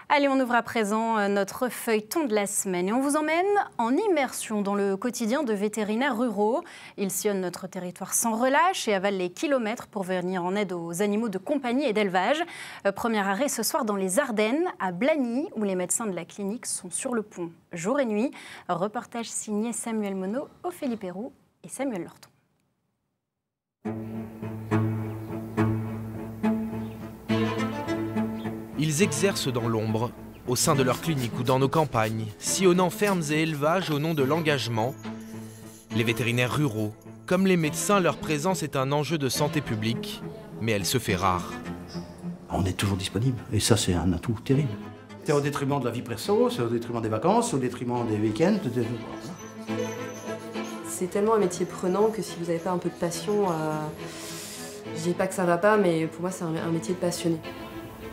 Allez, on ouvre à présent notre feuilleton de la semaine et on vous emmène en immersion dans le quotidien de vétérinaires ruraux. Ils sillonnent notre territoire sans relâche et avalent les kilomètres pour venir en aide aux animaux de compagnie et d'élevage. Premier arrêt ce soir dans les Ardennes, à Blagny, où les médecins de la clinique sont sur le pont jour et nuit. Reportage signé Samuel Monod, Ophélie Perroux et Samuel Lorton. Ils exercent dans l'ombre, au sein de leur clinique ou dans nos campagnes, sillonnant fermes et élevages au nom de l'engagement. Les vétérinaires ruraux, comme les médecins, leur présence est un enjeu de santé publique, mais elle se fait rare. On est toujours disponible, et ça c'est un atout terrible. C'est au détriment de la vie perso, c'est au détriment des vacances, au détriment des week-ends. C'est tellement un métier prenant que si vous n'avez pas un peu de passion, je dis pas que ça va pas, mais pour moi c'est un métier de passionné.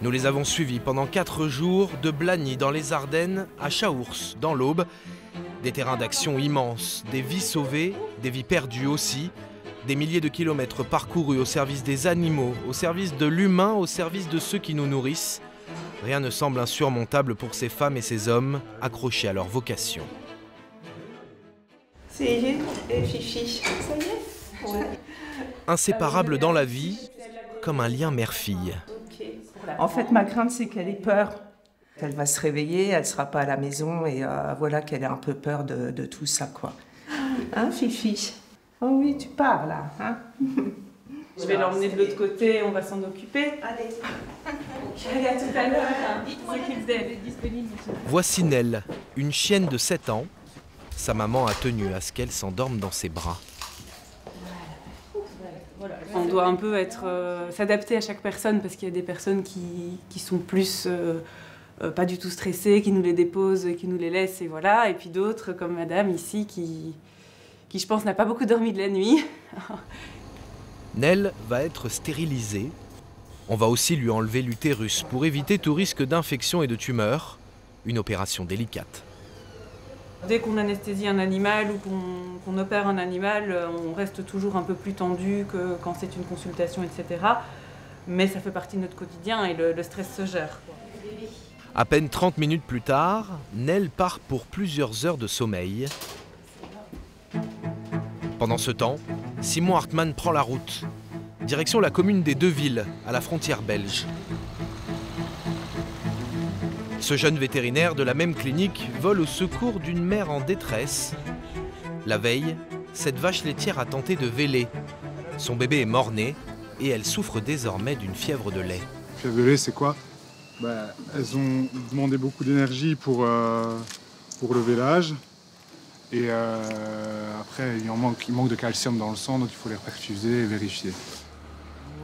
Nous les avons suivis pendant 4 jours de Blagny dans les Ardennes à Chaours dans l'Aube. Des terrains d'action immenses, des vies sauvées, des vies perdues aussi, des milliers de kilomètres parcourus au service des animaux, au service de l'humain, au service de ceux qui nous nourrissent. Rien ne semble insurmontable pour ces femmes et ces hommes accrochés à leur vocation. C'est Jules et Fifi. Ça y est? Ouais. Inséparables dans la vie, comme un lien mère-fille. En fait, ma crainte, c'est qu'elle ait peur. Elle va se réveiller, elle ne sera pas à la maison et voilà qu'elle ait un peu peur de tout ça, quoi. Hein, Fifi? Oh oui, tu pars, là. Hein? Je vais l'emmener de l'autre côté, on va s'en occuper. Allez. Allez, à tout à l'heure. Voici Nell, une chienne de 7 ans. Sa maman a tenu à ce qu'elle s'endorme dans ses bras. On doit un peu s'adapter à chaque personne parce qu'il y a des personnes qui sont plus pas du tout stressées, qui nous les déposent, qui nous les laissent et voilà. Et puis d'autres comme madame ici qui je pense n'a pas beaucoup dormi de la nuit. Nell va être stérilisée. On va aussi lui enlever l'utérus pour éviter tout risque d'infection et de tumeur. Une opération délicate. Dès qu'on anesthésie un animal ou qu'on opère un animal, on reste toujours un peu plus tendu que quand c'est une consultation, etc. Mais ça fait partie de notre quotidien et le stress se gère. À peine 30 minutes plus tard, Nell part pour plusieurs heures de sommeil. Pendant ce temps, Simon Hartmann prend la route. Direction la commune des Deux-Villes, à la frontière belge. Ce jeune vétérinaire de la même clinique vole au secours d'une mère en détresse. La veille, cette vache laitière a tenté de véler. Son bébé est mort-né et elle souffre désormais d'une fièvre de lait. La fièvre de lait, c'est quoi? Elles ont demandé beaucoup d'énergie pour le vélage. Et après, il manque de calcium dans le sang, donc il faut les reperfuser et vérifier.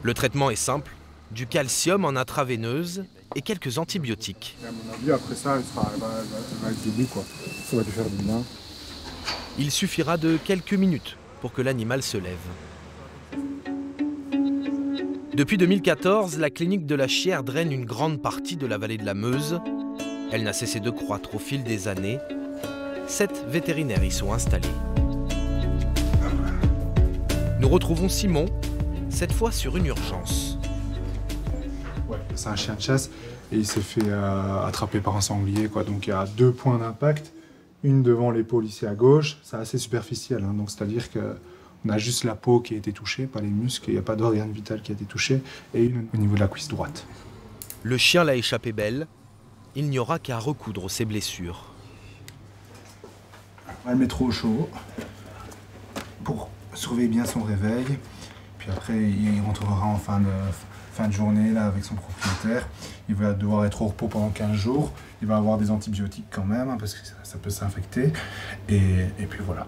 Le traitement est simple, du calcium en intraveineuse et quelques antibiotiques. Et à mon avis, après ça, elle va être debout, quoi. Ça va lui faire du bien. Il suffira de quelques minutes pour que l'animal se lève. Depuis 2014, la clinique de la Chière draine une grande partie de la vallée de la Meuse. Elle n'a cessé de croître au fil des années. 7 vétérinaires y sont installés. Nous retrouvons Simon, cette fois sur une urgence. Ouais, c'est un chien de chasse et il s'est fait attraper par un sanglier, quoi. Donc il y a 2 points d'impact, une devant l'épaule ici à gauche, c'est assez superficiel, hein. Donc c'est-à-dire qu'on a juste la peau qui a été touchée, pas les muscles, il n'y a pas d'organe vital qui a été touché, et une au niveau de la cuisse droite. Le chien l'a échappé belle, il n'y aura qu'à recoudre ses blessures. On va le mettre au chaud pour surveiller bien son réveil. Puis après, il rentrera en fin de journée là, avec son propriétaire. Il va devoir être au repos pendant 15 jours. Il va avoir des antibiotiques quand même, hein, parce que ça peut s'infecter. Et puis voilà.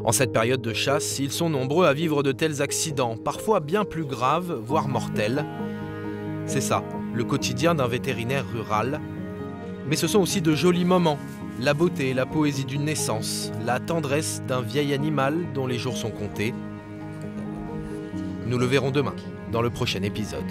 En cette période de chasse, ils sont nombreux à vivre de tels accidents, parfois bien plus graves, voire mortels. C'est ça, le quotidien d'un vétérinaire rural. Mais ce sont aussi de jolis moments. La beauté et la poésie d'une naissance, la tendresse d'un vieil animal dont les jours sont comptés. Nous le verrons demain, dans le prochain épisode.